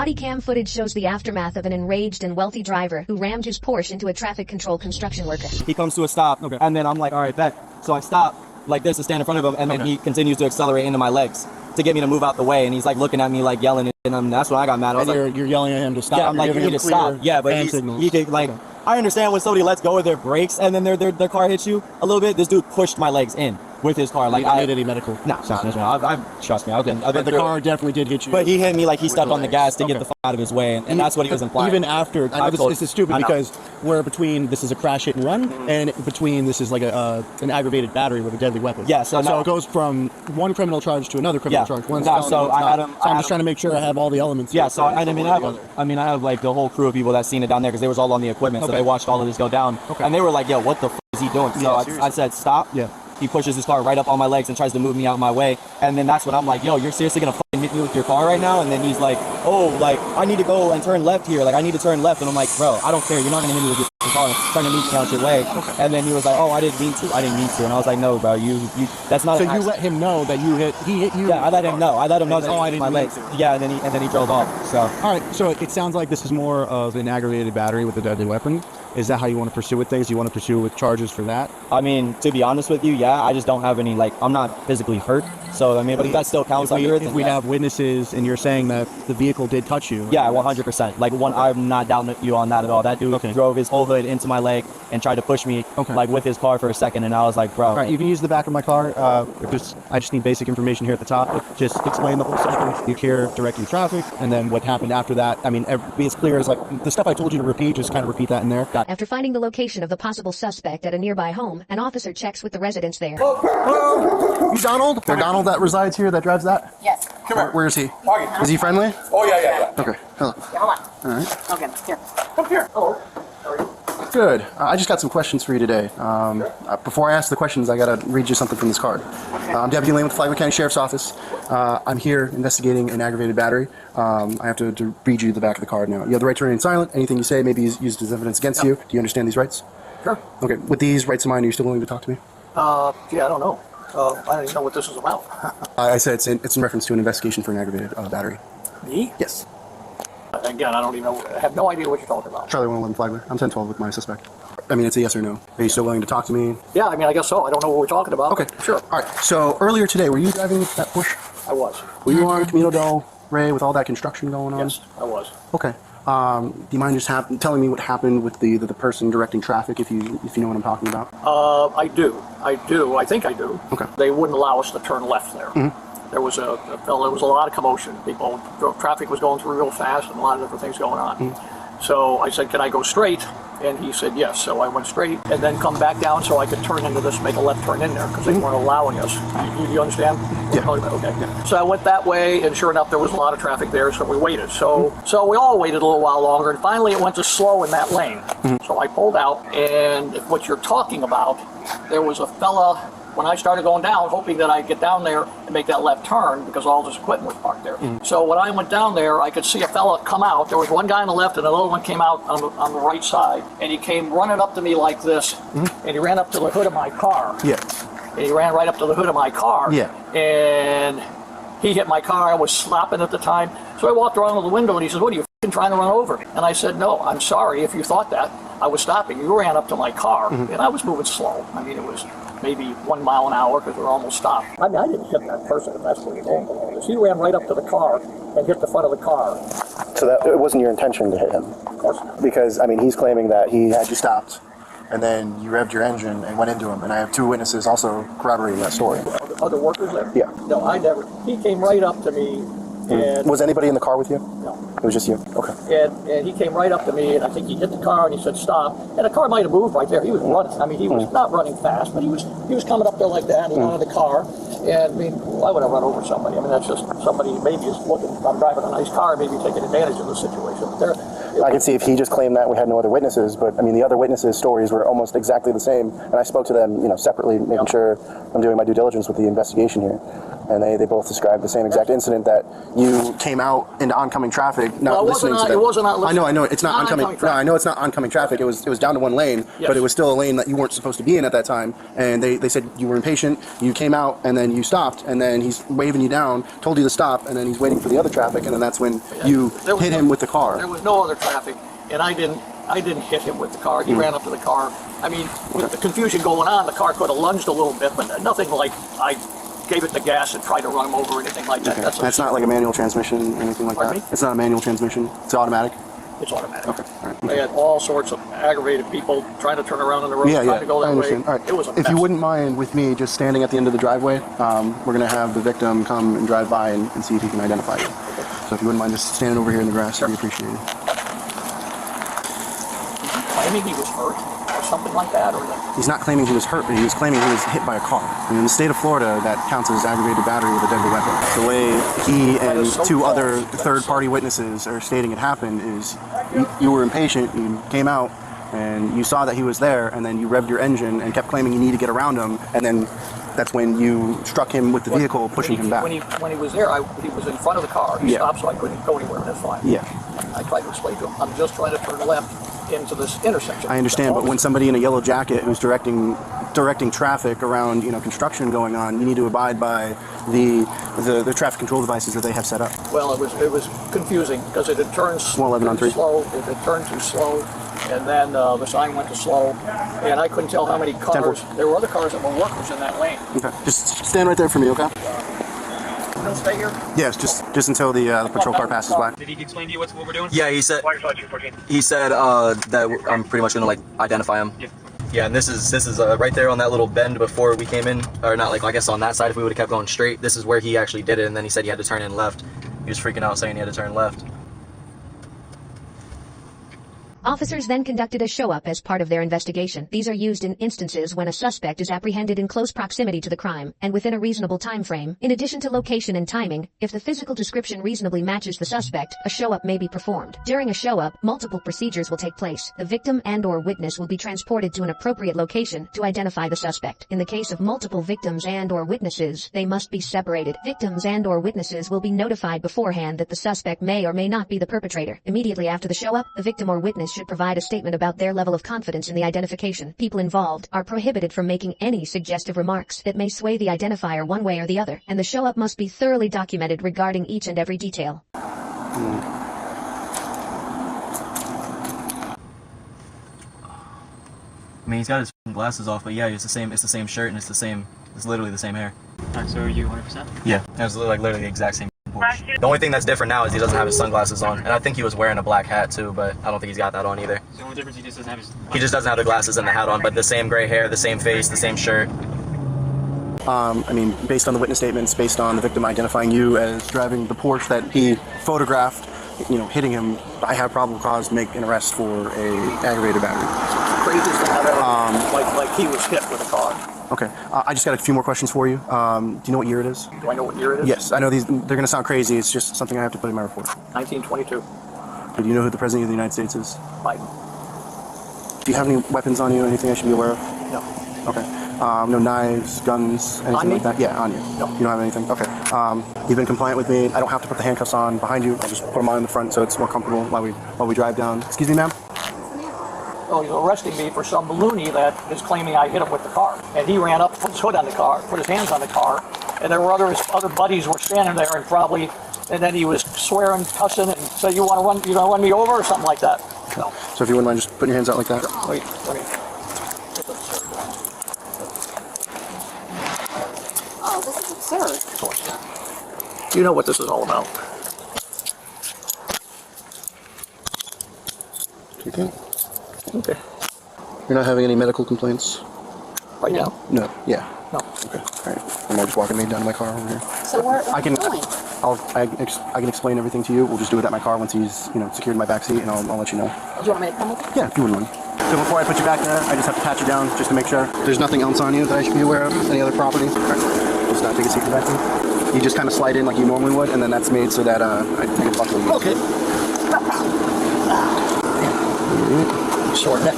Body cam footage shows the aftermath of an enraged and wealthy driver who rammed his Porsche into a traffic control construction worker. He comes to a stop, and then I'm like, all right, bet. So I stop like this to stand in front of him, and then he continues to accelerate into my legs to get me to move out the way, and he's like looking at me like yelling, and that's when I got mad. I was like, you're yelling at him to stop. Yeah, I'm like, you need to stop. Yeah, but he could like, I understand when somebody lets go of their brakes and then their car hits you a little bit. This dude pushed my legs in with his car. Like, I need any medical? No, trust me. I've been but the car definitely did hit you. But he hit me like he stepped on the gas to get the fuck out of his way, and that's what he was implying. Even after, this is stupid because we're between this is a crash hit and run, and between this is like an aggravated battery with a deadly weapon. Yeah, so it goes from one criminal charge to another criminal charge. I'm just trying to make sure I have all the elements. Yeah, so I have like the whole crew of people that seen it down there because they was all on the equipment, so they watched all of this go down, and they were like, "Yo, what the f is he doing?" So I said, "Stop." Yeah. He pushes his car right up on my legs and tries to move me out my way. And then that's when I'm like, yo, you're seriously gonna fucking hit me with your car right now? And then he's like, oh, like, I need to go and turn left here. Like, I need to turn left. And I'm like, bro, I don't care. You're not gonna hit me with your car. I'm trying to meet you out your way. Okay. And then he was like, oh, I didn't mean to. And I was like, no, bro, you that's not. So you let him know that he hit you? Yeah, I let him know. That I didn't my legs. Yeah, and then he drove off. So. All right. So it sounds like this is more of an aggravated battery with a deadly weapon. Is that how you want to pursue with things? Do you want to pursue with charges for that? I mean, to be honest with you, yeah, I just don't have any, like, I'm not physically hurt. So, I mean, but that still counts under it. If we have witnesses and you're saying that the vehicle did touch you. Yeah, 100%. Like, I'm not down with you on that at all. That dude drove his whole hood into my leg and tried to push me, like, with his car for a second. And I was like, bro. All right, you can use the back of my car. I just need basic information here at the top. Just explain the whole situation. You care directing traffic, and then what happened after that. I mean, be as clear as, like, the stuff I told you to repeat, just kind of repeat that in there. After finding the location of the possible suspect at a nearby home, an officer checks with the residents there. Hello? You Donald? They're Donald that resides here, that drives that? Yes. Come here. Where is he? Is he friendly? Oh, yeah. Okay, hello. Yeah, hold on. All right. Okay, here. Come here. Hello. How are you? Good. I just got some questions for you today. Before I ask the questions, I got to read you something from this card. I'm Deputy Lane with the Flagler County Sheriff's Office. I'm here investigating an aggravated battery. I have to read you the back of the card now. You have the right to remain silent. Anything you say may be used as evidence against you. Do you understand these rights? Sure. Okay. With these rights in mind, are you still willing to talk to me? Yeah, I don't know. I don't even know what this is about. I said it's in reference to an investigation for an aggravated battery. Me? Yes. Again, I don't even know. I have no idea what you're talking about. Charlie 111 Flagler. I'm 1012 with my suspect. I mean, it's a yes or no. Are you still willing to talk to me? Yeah, I mean, I guess so. I don't know what we're talking about. Okay. Sure. All right. So earlier today, were you driving that Porsche? I was. Were you on Camino del Rey with all that construction going on? Yes, I was. Okay. Do you mind just telling me what happened with the person directing traffic, if you know what I'm talking about? I do. I think I do. Okay. They wouldn't allow us to turn left there. Mm-hmm. There was a lot of commotion. Traffic was going through real fast, and a lot of different things going on. Mm-hmm. So I said, "Can I go straight?" And he said yes. So I went straight, and then come back down so I could turn into this, make a left turn in there because they weren't allowing us. You understand? Yeah. Okay. Yeah. So I went that way, and sure enough, there was a lot of traffic there. So we waited. So we all waited a little while longer, and finally it went to slow in that lane. Mm-hmm. So I pulled out, and what you're talking about, there was a fella. When I started going down, hoping that I'd get down there and make that left turn because all this equipment was parked there. Mm. So when I went down there, I could see a fella come out. There was one guy on the left and another one came out on the right side. And he came running up to me like this, and he ran up to the hood of my car. Yeah. And he ran right up to the hood of my car. Yeah. And he hit my car. I was stopping at the time. So I walked around to the window and he says, "What are you f***ing trying to run over me?" And I said, "No, I'm sorry if you thought that. I was stopping. You ran up to my car, and I was moving slow. I mean, it was maybe 1 mile an hour because we were almost stopped." I mean, I didn't hit that person, if that's what you're going for. He ran right up to the car and hit the front of the car. So that it wasn't your intention to hit him? Of course not. Because, I mean, he's claiming that he had you stopped, and then you revved your engine and went into him, and I have 2 witnesses also corroborating that story. Other workers there? Yeah. No, I never. He came right up to me. And was anybody in the car with you? No. It was just you? Okay. And he came right up to me, and I think he hit the car, and he said, "Stop." And the car might have moved right there. He was running. I mean, he was not running fast, but he was coming up there like that, and out of the car. And, I mean, why would I run over somebody? I mean, that's just somebody maybe is looking, I'm driving a nice car, maybe taking advantage of the situation. But I can see if he just claimed that we had no other witnesses, but, I mean, the other witnesses' stories were almost exactly the same, and I spoke to them, separately, making sure I'm doing my due diligence with the investigation here. and they both described the same exact incident, that you came out into oncoming traffic, not listening to them. It wasn't not listening. I know, it's not oncoming. No, I know it's not oncoming traffic. It was down to one lane, but it was still a lane that you weren't supposed to be in at that time. And they said you were impatient. You came out, and then you stopped, and then he's waving you down, told you to stop, and then he's waiting for the other traffic, and then that's when you hit him with the car. There was no other traffic, and I didn't hit him with the car. He ran up to the car. I mean, with the confusion going on, the car could have lunged a little bit, but nothing like I gave it the gas and tried to run him over or anything like that. Okay. That's not like a manual transmission or anything like that? Me? It's not a manual transmission? It's automatic? It's automatic. Okay. All right. They had all sorts of aggravated people trying to turn around on the road, trying to go that way. All right. It was a mess. If you wouldn't mind with me just standing at the end of the driveway, we're going to have the victim come and drive by and see if he can identify you. Okay. So if you wouldn't mind just standing over here in the grass, I'd appreciate it. Claiming he was hurt or something like that, or that? He's not claiming he was hurt, but he was claiming he was hit by a car. And in the state of Florida, that counts as aggravated battery with a deadly weapon. The way he and two other third-party witnesses are stating it happened is you were impatient, you came out, and you saw that he was there, and then you revved your engine and kept claiming you need to get around him, and then that's when you struck him with the vehicle, pushing him back. When he was there, he was in front of the car. He stopped, so I couldn't go anywhere. That's fine. Yeah. I tried to explain to him, I'm just trying to turn left into this intersection. I understand, but when somebody in a yellow jacket who's directing traffic around, construction going on, you need to abide by the traffic control devices that they have set up. Well, it was confusing because it had turned slow. It had turned too slow, and then the sign went to slow, and I couldn't tell how many cars. There were other cars that were workers in that lane. Okay, just stand right there for me, okay? Don't stay here? Yes, just until the patrol car passes by. Did he explain to you what we're doing? Yeah, he said that I'm pretty much gonna identify him. Yeah. Yeah, and this is right there on that little bend before we came in, or not, I guess on that side if we would have kept going straight. This is where he actually did it, and then he said he had to turn in left. He was freaking out saying he had to turn left. Officers then conducted a show-up as part of their investigation. These are used in instances when a suspect is apprehended in close proximity to the crime and within a reasonable time frame. In addition to location and timing, if the physical description reasonably matches the suspect, a show-up may be performed. During a show-up, multiple procedures will take place. The victim and/or witness will be transported to an appropriate location to identify the suspect. In the case of multiple victims and/or witnesses, they must be separated. Victims and/or witnesses will be notified beforehand that the suspect may or may not be the perpetrator. Immediately after the show-up, the victim or witness should provide a statement about their level of confidence in the identification. People involved are prohibited from making any suggestive remarks that may sway the identifier one way or the other, and the show-up must be thoroughly documented regarding each and every detail. I mean, he's got his glasses off, but yeah, it's the same shirt and it's literally the same hair. Alright, so are you 100%? Yeah, it was literally the exact same Porsche. The only thing that's different now is he doesn't have his sunglasses on, and I think he was wearing a black hat too, but I don't think he's got that on either. So the only difference, he just doesn't have his... He just doesn't have the glasses and the hat on, but the same gray hair, the same face, the same shirt. I mean, based on the witness statements, based on the victim identifying you as driving the Porsche that he photographed, hitting him, I have probable cause to make an arrest for a aggravated battery. Crazy to have it like he was hit with a car. Okay, I just got a few more questions for you. Do you know what year it is? Do I know what year it is? Yes, I know they're going to sound crazy. It's just something I have to put in my report. 1922. Do you know who the President of the United States is? Biden. Do you have any weapons on you, anything I should be aware of? No. Okay. No knives, guns, anything like that? Yeah, on you. No. You don't have anything? Okay. You've been compliant with me. I don't have to put the handcuffs on behind you. I'll just put them on in the front so it's more comfortable while we drive down. Excuse me, ma'am? Oh, he's arresting me for some loony that is claiming I hit him with the car. And he ran up, put his hood on the car, put his hands on the car, and there were his other buddies were standing there and then he was swearing, cussing, and said, you want to run me over or something like that. No. So if you wouldn't mind just putting your hands out like that. Wait. Oh, this is absurd. You know what this is all about. Okay. Okay. You're not having any medical complaints? Right now? No. Yeah. No. Okay. All right. Am I just walking me down to my car over here? So where are you going? I can explain everything to you. We'll just do it at my car once he's secured my backseat, and I'll let you know. Do you want me to come with you? Yeah, if you wouldn't mind. So before I put you back there, I just have to pat you down just to make sure there's nothing else on you that I should be aware of. Any other property? All right. Just take a seat in the back. You just kind of slide in like you normally would, and then that's made so that I can buckle you. Okay. Short neck.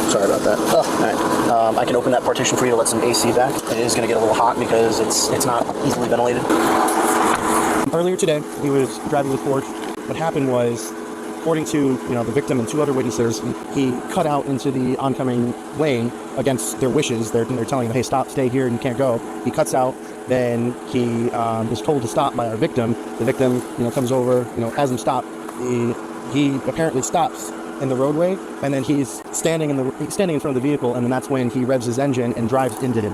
Sorry about that. Oh. All right. I can open that partition for you to let some AC back. It is going to get a little hot because it's not easily ventilated. Earlier today, he was driving with Porsche. What happened was, according to the victim and 2 other witnesses, he cut out into the oncoming lane against their wishes. They're telling him, hey, stop, stay here, you can't go. He cuts out. Then he was told to stop by our victim. The victim, comes over, has him stop. He apparently stops in the roadway, and then he's standing in front of the vehicle, and then that's when he revs his engine and drives into it.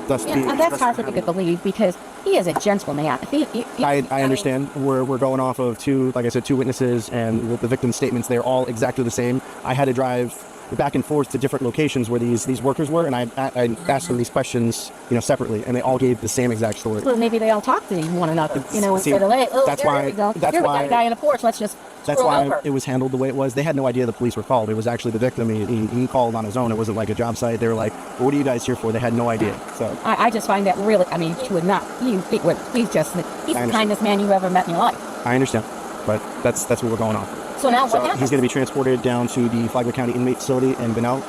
And that's hard for me to believe because he is a gentleman. I understand. We're going off of 2 witnesses, and the victim's statements. They're all exactly the same. I had to drive back and forth to different locations where these workers were, and I asked them these questions, separately, and they all gave the same exact story. Well, maybe they all talk to one another, instead of, that's why a guy in a Porsche, let's just That's why it was handled the way it was. They had no idea the police were called. It was actually the victim. He called on his own. It wasn't like a job site. They were like, well, what are you guys here for? They had no idea. So I just find that really, he would not, he's the kindest man you ever met in your life. I understand, but that's what we're going on. So now what happens? He's going to be transported down to the Flagler County Inmate Facility in Benel.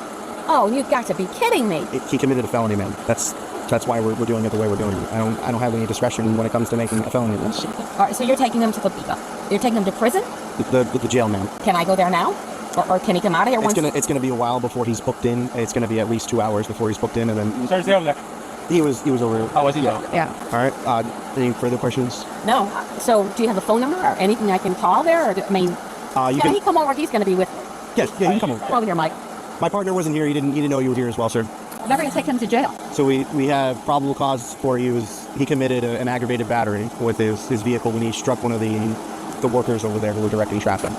Oh, you've got to be kidding me. He committed a felony, man. That's why we're doing it the way we're doing it. I don't have any discretion when it comes to making a felony. All right, so you're taking him to prison? The jail, man. Can I go there now? Or can he come out of here? It's gonna be a while before he's booked in. It's gonna be at least 2 hours before he's booked in, and then he was over. Oh, was he? Yeah. All right. Any further questions? No. So do you have a phone number or anything I can call there? Or can he come over? He's going to be with me. Yes. Yeah. You can come over. Come over here, Mike. My partner wasn't here. He didn't know you were here as well, sir. We're never going to take him to jail. So we have probable cause for you. He committed an aggravated battery with his vehicle when he struck one of the workers over there who were directing traffic.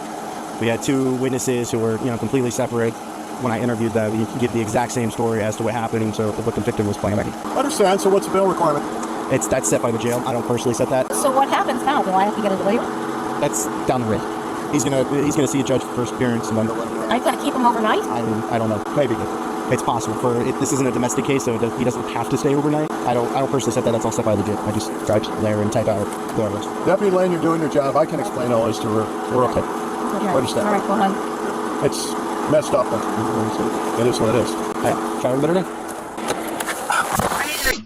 We had 2 witnesses who were completely separate. When I interviewed them, you can give the exact same story as to what happened, so what the victim was claiming. Understand. So what's the bail requirement? That's set by the jail. I don't personally set that. So what happens now? Do I have to get a lawyer? That's down the road. He's gonna see a judge for first appearance, and then I'm going to keep him overnight? I don't know. Maybe it's possible. This isn't a domestic case, so he doesn't have to stay overnight. I don't personally set that. That's all set by the jail. I just drive there and type out the orders. Deputy Lane, you're doing your job. I can explain all this to her. We're okay. Okay. Understand. All right, go on. It's messed up. It is what it is. Hey, try a better day.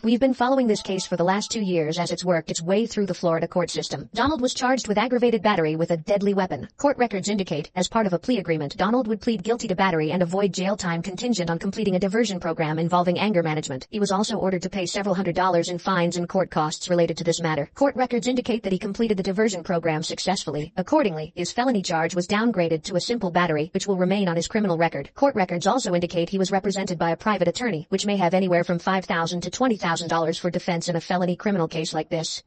We've been following this case for the last 2 years as it's worked its way through the Florida court system. Donald was charged with aggravated battery with a deadly weapon. Court records indicate, as part of a plea agreement, Donald would plead guilty to battery and avoid jail time contingent on completing a diversion program involving anger management. He was also ordered to pay several $100s in fines and court costs related to this matter. Court records indicate that he completed the diversion program successfully. Accordingly, his felony charge was downgraded to a simple battery, which will remain on his criminal record. Court records also indicate he was represented by a private attorney, which may have anywhere from $5,000 to $20,000 for defense in a felony criminal case like this.